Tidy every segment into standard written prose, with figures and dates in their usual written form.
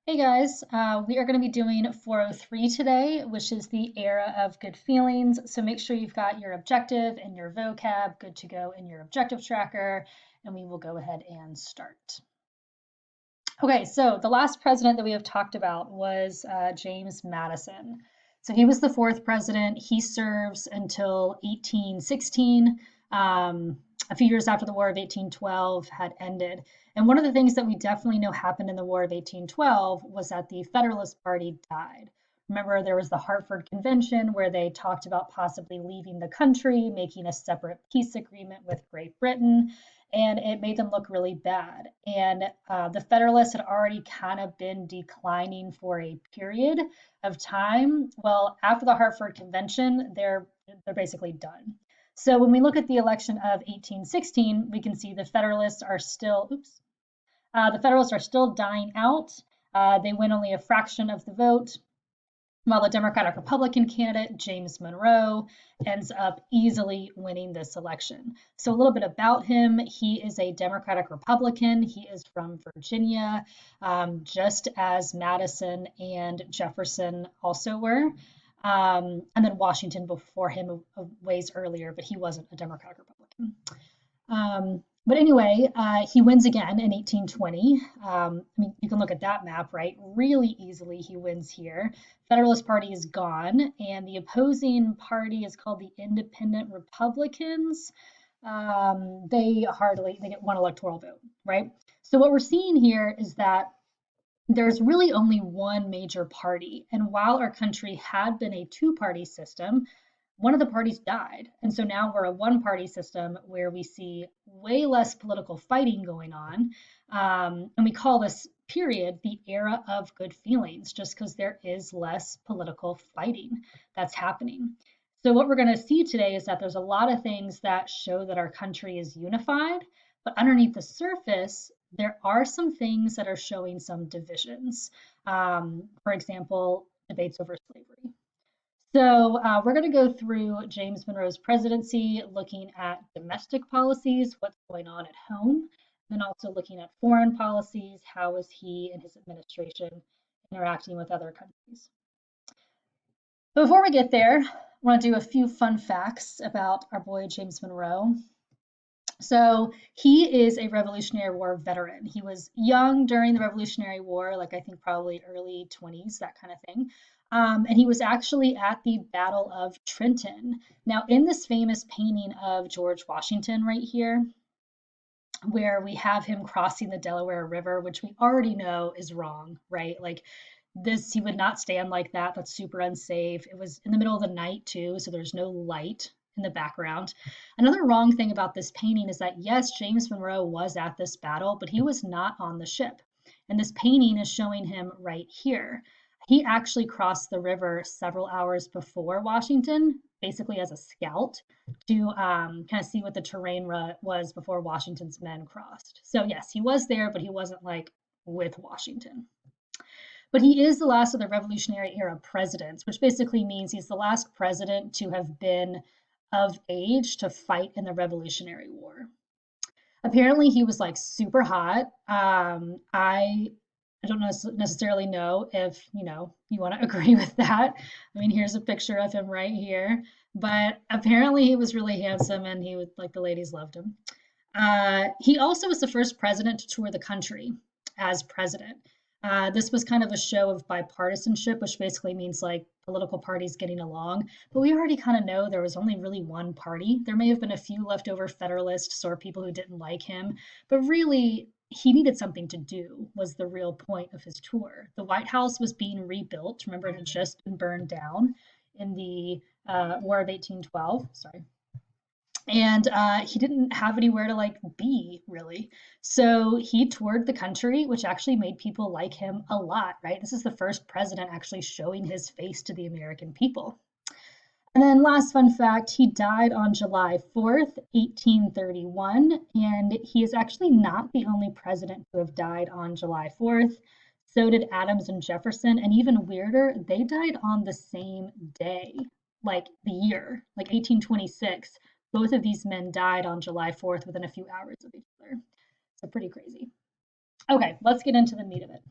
Hey guys, we are going to be doing 403 today, which is the era of good feelings. So make sure you've got your objective and your vocab good to go in your objective tracker, and we will go ahead and start. Okay, so the last president that we have talked about was James Madison. So he was the fourth president. He serves until 1816, a few years after the War of 1812 had ended. And one of the things that we definitely know happened in the War of 1812 was that the Federalist Party died. Remember, there was the Hartford Convention where they talked about possibly leaving the country, making a separate peace agreement with Great Britain, and it made them look really bad. And the Federalists had already kind of been declining for a period of time. Well, after the Hartford Convention, they're basically done. So when we look at the election of 1816, we can see the Federalists are still dying out. They win only a fraction of the vote, while the Democratic Republican candidate, James Monroe, ends up easily winning this election. So, a little bit about him: he is a Democratic Republican, he is from Virginia, just as Madison and Jefferson also were. And then Washington before him a ways earlier, but he wasn't a Democratic Republican. But anyway, he wins again in 1820. I mean, you can look at that map, right? Really easily, he wins here. Federalist Party is gone, and the opposing party is called the Independent Republicans. They get one electoral vote, right? So what we're seeing here is that there's really only one major party, and while our country had been a two-party system, one of the parties died. And so now we're a one party system where we see way less political fighting going on. And we call this period the era of good feelings, just because there is less political fighting that's happening. So, what we're going to see today is that there's a lot of things that show that our country is unified, but underneath the surface, there are some things that are showing some divisions. For example, debates over slavery. So we're going to go through James Monroe's presidency, looking at domestic policies, what's going on at home, and then also looking at foreign policies, how is he and his administration interacting with other countries. But before we get there, I want to do a few fun facts about our boy James Monroe. So he is a Revolutionary War veteran. He was young during the Revolutionary War, like I think probably early 20s, that kind of thing. And he was actually at the Battle of Trenton. Now, in this famous painting of George Washington right here, where we have him crossing the Delaware River, which we already know is wrong, right? Like this, he would not stand like that. That's super unsafe. It was in the middle of the night too, so there's no light in the background. Another wrong thing about this painting is that yes, James Monroe was at this battle, but he was not on the ship. And this painting is showing him right here. He actually crossed the river several hours before Washington, basically as a scout, to kind of see what the terrain was before Washington's men crossed. So yes, he was there, but he wasn't like with Washington. But he is the last of the Revolutionary era presidents, which basically means he's the last president to have been of age to fight in the Revolutionary War. Apparently, he was like super hot. I don't necessarily know if you want to agree with that. I mean, here's a picture of him right here. But apparently, he was really handsome, and he would like the ladies loved him. He also was the first president to tour the country as president. This was kind of a show of bipartisanship, which basically means like political parties getting along. But we already kind of know there was only really one party. There may have been a few leftover Federalists or people who didn't like him, but really, he needed something to do, was the real point of his tour. The White House was being rebuilt. Remember, it had just been burned down in the War of 1812. Sorry, and he didn't have anywhere to like be really, so he toured the country, which actually made people like him a lot, right? This is the first president actually showing his face to the American people. And then last fun fact, he died on July 4th, 1831, and he is actually not the only president to have died on July 4th. So did Adams and Jefferson, and even weirder, they died on the same day, like the year, like 1826. Both of these men died on July 4th within a few hours of each other. So pretty crazy. Okay, let's get into the meat of it.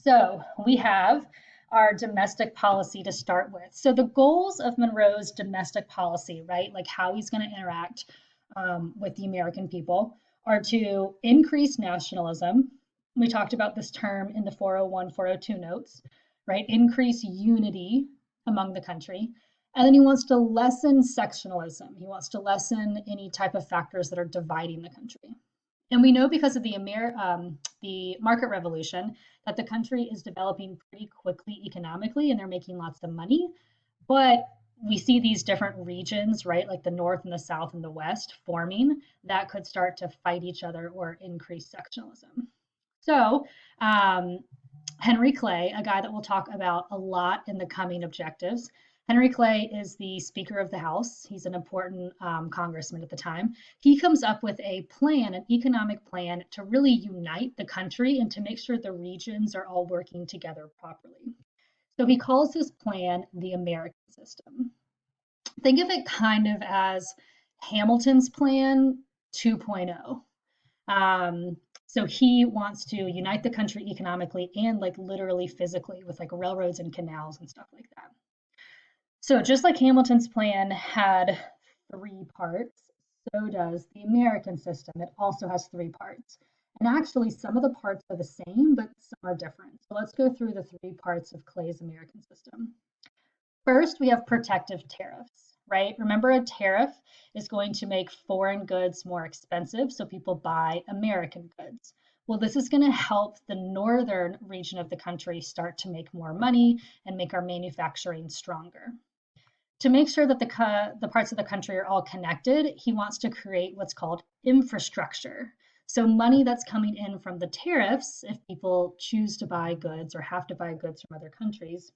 So we have our domestic policy to start with. So the goals of Monroe's domestic policy, right, like how he's going to interact with the American people, are to increase nationalism. We talked about this term in the 401, 402 notes, right? Increase unity among the country. And then he wants to lessen sectionalism. He wants to lessen any type of factors that are dividing the country. And we know because of the market revolution that the country is developing pretty quickly economically and they're making lots of money. But we see these different regions, right, like the North and the South and the West forming that could start to fight each other or increase sectionalism. So, Henry Clay, a guy that we'll talk about a lot in the coming objectives. Henry Clay is the Speaker of the House. He's an important congressman at the time. He comes up with a plan, an economic plan to really unite the country and to make sure the regions are all working together properly. So he calls his plan the American System. Think of it kind of as Hamilton's plan 2.0. So he wants to unite the country economically and like literally physically with like railroads and canals and stuff like that. So just like Hamilton's plan had 3 parts, so does the American system. It also has 3 parts. And actually, some of the parts are the same, but some are different. So let's go through the 3 parts of Clay's American system. First, we have protective tariffs, right? Remember, a tariff is going to make foreign goods more expensive, so people buy American goods. Well, this is going to help the northern region of the country start to make more money and make our manufacturing stronger. To make sure that the parts of the country are all connected, he wants to create what's called infrastructure. So money that's coming in from the tariffs, if people choose to buy goods or have to buy goods from other countries,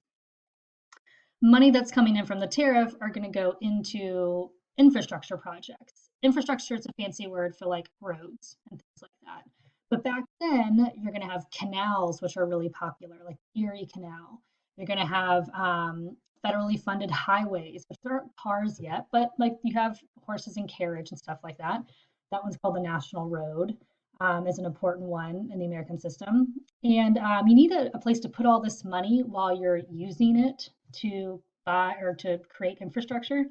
money that's coming in from the tariff are going to go into infrastructure projects. Infrastructure is a fancy word for like roads and things like that. But back then, you're going to have canals, which are really popular, like Erie Canal. You're going to have federally funded highways, which there aren't cars yet, but like you have horses and carriage and stuff like that. That one's called the National Road. Is an important one in the American system. And you need a place to put all this money while you're using it to buy or to create infrastructure.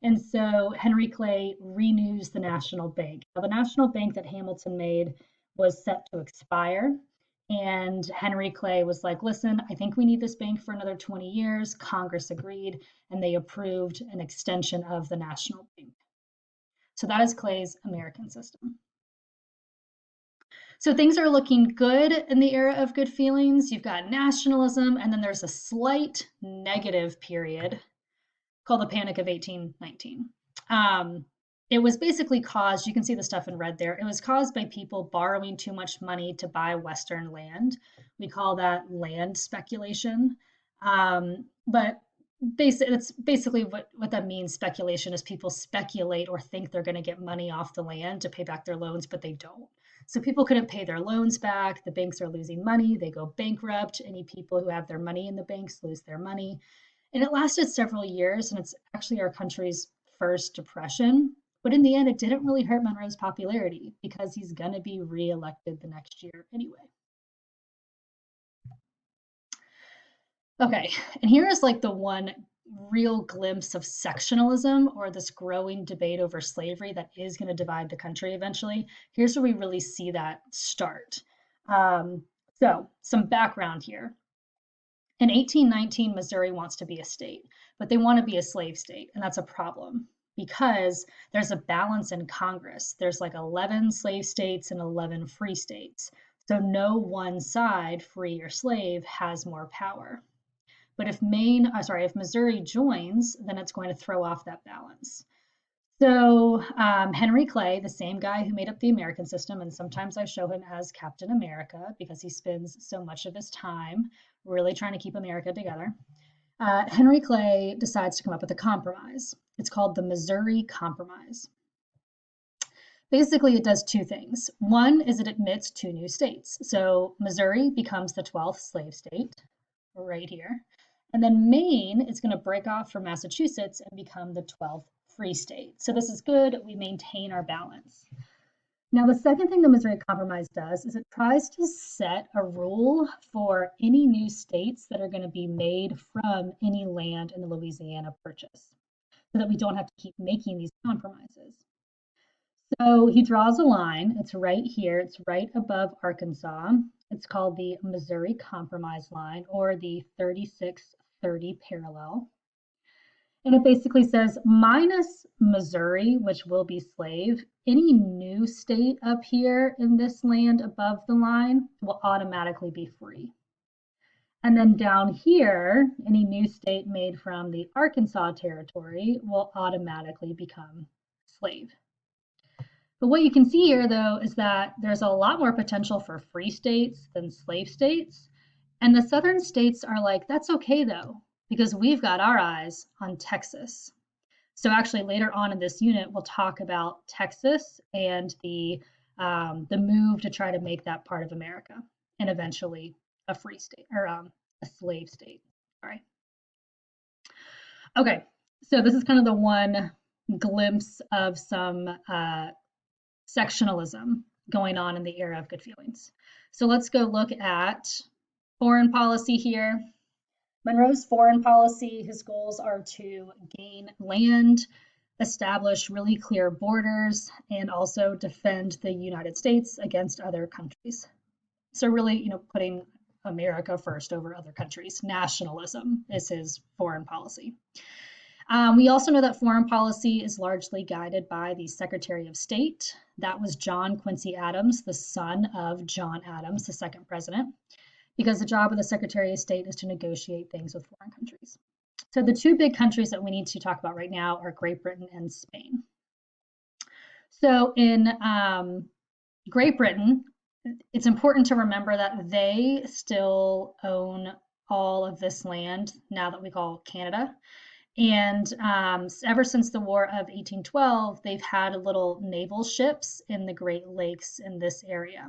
And so Henry Clay renews the National Bank. Now, the National Bank that Hamilton made was set to expire. And Henry Clay was like, listen, I think we need this bank for another 20 years. Congress agreed, and they approved an extension of the National Bank. So that is Clay's American system. So things are looking good in the era of good feelings. You've got nationalism, and then there's a slight negative period called the Panic of 1819. It was basically caused, you can see the stuff in red there, it was caused by people borrowing too much money to buy Western land. We call that land speculation. But it's basically what that means. Speculation is people speculate or think they're going to get money off the land to pay back their loans, but they don't. So people couldn't pay their loans back. The banks are losing money. They go bankrupt. Any people who have their money in the banks lose their money. And it lasted several years, and it's actually our country's first depression. But in the end, it didn't really hurt Monroe's popularity because he's going to be reelected the next year anyway. Okay, and here is like the one real glimpse of sectionalism or this growing debate over slavery that is going to divide the country eventually. Here's where we really see that start. So, some background here. In 1819, Missouri wants to be a state, but they want to be a slave state, and that's a problem because there's a balance in Congress. There's like 11 slave states and 11 free states. So no one side, free or slave, has more power. But if Missouri joins, then it's going to throw off that balance. So Henry Clay, the same guy who made up the American system, and sometimes I show him as Captain America because he spends so much of his time really trying to keep America together. Henry Clay decides to come up with a compromise. It's called the Missouri Compromise. Basically, it does 2 things. One is it admits 2 new states. So Missouri becomes the 12th slave state right here. And then Maine is going to break off from Massachusetts and become the 12th free state. So this is good. We maintain our balance. Now, the second thing the Missouri Compromise does is it tries to set a rule for any new states that are going to be made from any land in the Louisiana Purchase so that we don't have to keep making these compromises. So he draws a line. It's right here. It's right above Arkansas. It's called the Missouri Compromise line or the 3630 parallel. And it basically says minus Missouri, which will be slave, any new state up here in this land above the line will automatically be free. And then down here, any new state made from the Arkansas Territory will automatically become slave. But what you can see here, though, is that there's a lot more potential for free states than slave states. And the southern states are like, that's okay, though, because we've got our eyes on Texas. So actually, later on in this unit, we'll talk about Texas and the move to try to make that part of America and eventually a free state or a slave state. All right. Okay, so this is kind of the one glimpse of some sectionalism going on in the era of good feelings. So let's go look at foreign policy here. Monroe's foreign policy, his goals are to gain land, establish really clear borders, and also defend the United States against other countries. So really, putting America first over other countries. Nationalism is his foreign policy. We also know that foreign policy is largely guided by the Secretary of State. That was John Quincy Adams, the son of John Adams, the second president, because the job of the Secretary of State is to negotiate things with foreign countries. So the two big countries that we need to talk about right now are Great Britain and Spain. So in Great Britain, it's important to remember that they still own all of this land now that we call Canada. And ever since the War of 1812, they've had little naval ships in the Great Lakes in this area.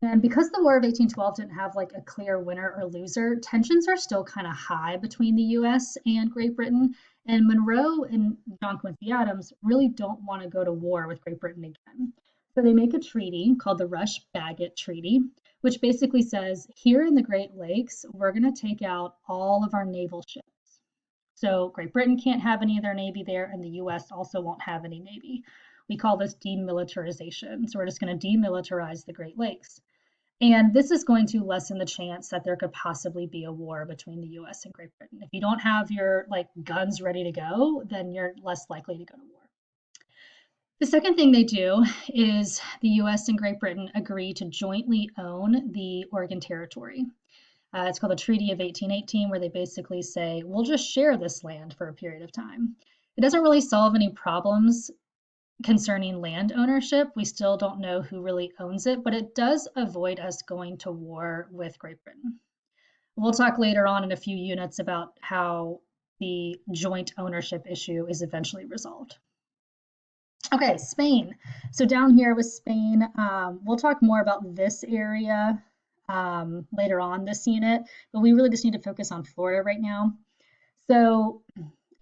And because the War of 1812 didn't have like a clear winner or loser, tensions are still kind of high between the US and Great Britain. And Monroe and John Quincy Adams really don't want to go to war with Great Britain again. So they make a treaty called the Rush-Bagot Treaty, which basically says here in the Great Lakes, we're going to take out all of our naval ships. So Great Britain can't have any of their navy there, and the US also won't have any navy. We call this demilitarization. So we're just going to demilitarize the Great Lakes. And this is going to lessen the chance that there could possibly be a war between the US and Great Britain. If you don't have your guns ready to go, then you're less likely to go to war. The second thing they do is the US and Great Britain agree to jointly own the Oregon Territory. It's called the Treaty of 1818, where they basically say, we'll just share this land for a period of time. It doesn't really solve any problems concerning land ownership. We still don't know who really owns it, but it does avoid us going to war with Great Britain. We'll talk later on in a few units about how the joint ownership issue is eventually resolved. Okay, Spain. So down here with Spain, we'll talk more about this area later on this unit, but we really just need to focus on Florida right now. So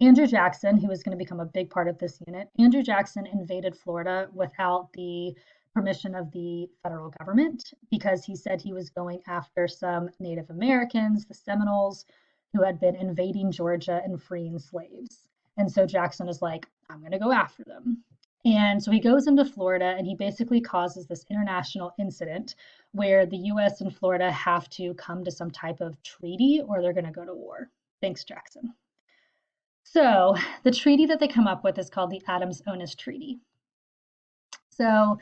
Andrew Jackson, who is going to become a big part of this unit, Andrew Jackson invaded Florida without the permission of the federal government because he said he was going after some Native Americans, the Seminoles, who had been invading Georgia and freeing slaves. And so Jackson is like, I'm going to go after them. And so he goes into Florida and he basically causes this international incident where the US and Florida have to come to some type of treaty or they're going to go to war. Thanks, Jackson. So the treaty that they come up with is called the Adams-Onis Treaty. So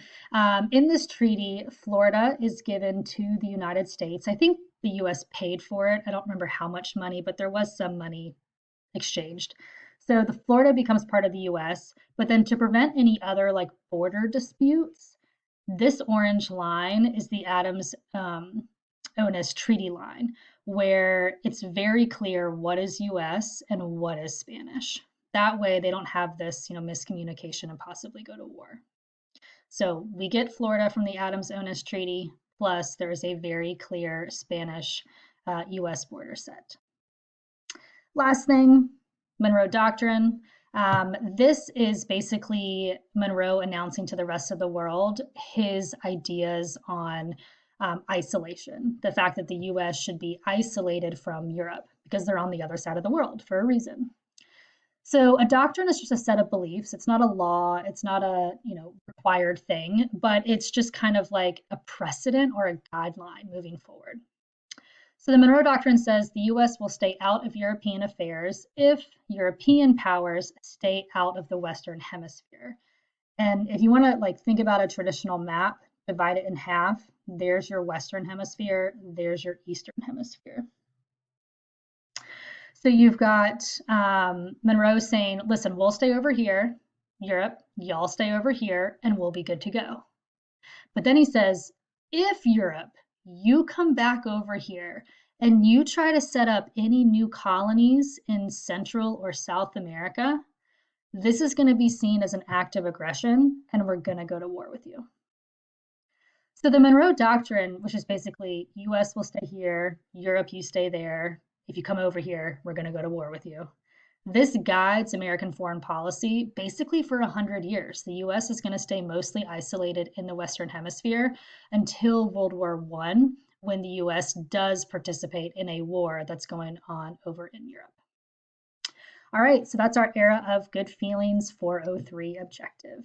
in this treaty, Florida is given to the United States. I think the US paid for it. I don't remember how much money, but there was some money exchanged. So the Florida becomes part of the US, but then to prevent any other border disputes, this orange line is the Adams-Onis Treaty line, where it's very clear what is US and what is Spanish. That way they don't have this, miscommunication and possibly go to war. So we get Florida from the Adams-Onis Treaty, plus there is a very clear Spanish US border set. Last thing, Monroe Doctrine. This is basically Monroe announcing to the rest of the world his ideas on isolation, the fact that the US should be isolated from Europe because they're on the other side of the world for a reason. So a doctrine is just a set of beliefs. It's not a law, it's not a, required thing, but it's just kind of like a precedent or a guideline moving forward. So the Monroe Doctrine says the US will stay out of European affairs if European powers stay out of the Western Hemisphere. And if you want to think about a traditional map, divide it in half, there's your Western Hemisphere, there's your Eastern Hemisphere. So you've got Monroe saying, listen, we'll stay over here, Europe, y'all stay over here, and we'll be good to go. But then he says, if Europe, you come back over here and you try to set up any new colonies in Central or South America, this is going to be seen as an act of aggression and we're going to go to war with you. So the Monroe Doctrine, which is basically US will stay here, Europe, you stay there. If you come over here, we're going to go to war with you. This guides American foreign policy basically for 100 years. The US is going to stay mostly isolated in the Western Hemisphere until World War I, when the US does participate in a war that's going on over in Europe. All right, so that's our era of good feelings 403 objective.